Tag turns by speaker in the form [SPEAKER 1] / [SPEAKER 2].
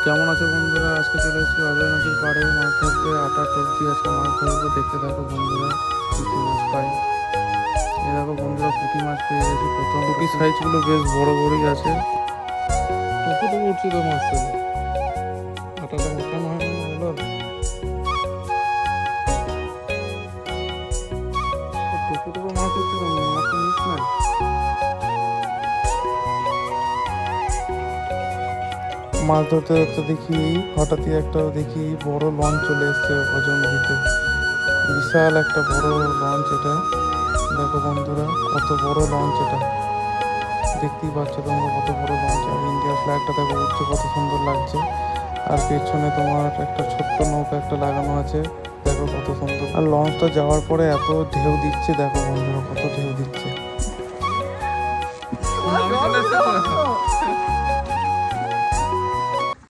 [SPEAKER 1] কেমন আছো বন্ধুরা? আজকে চলে এসেছি অজয় নদীর পাড়ে মাছ ধরতে। আটা টোপ দিয়ে আজকে মাছ ধরবো। দেখতে থাকো বন্ধুরা, কী কী মাছ পাই। এ দেখো বন্ধুরা, পুঁটি মাছ পেয়ে গেছি প্রথম। পুঁটি সাইজগুলো বেশ বড় বড়ই আছে।
[SPEAKER 2] টোপো টোপো উঠছে তো মাছ তাহলে আটাটা মাখানো হয় না হলো
[SPEAKER 1] টোপো টোপো মাছ উঠছে তো, মাছ তো মিস নাই। মাছ ধরতে ধরতে দেখি হঠাৎই একটা দেখি বড় লঞ্চ চলে এসছে অজয় নদীতে। বিশাল একটা বড় লঞ্চ এটা। দেখো বন্ধুরা, কত বড় লঞ্চ এটা। দেখতেই পাচ্ছ তোমরা কত বড় লঞ্চ। আর ইন্ডিয়ার ফ্ল্যাগটা দেখো উঠছে, কত সুন্দর লাগছে। আর পেছনে তোমার একটা ছোট্ট নৌকা একটা লাগানো আছে, দেখো কত সুন্দর। আর লঞ্চটা যাওয়ার পরে এত ঢেউ দিচ্ছে, দেখো বন্ধুরা কত ঢেউ দিচ্ছে।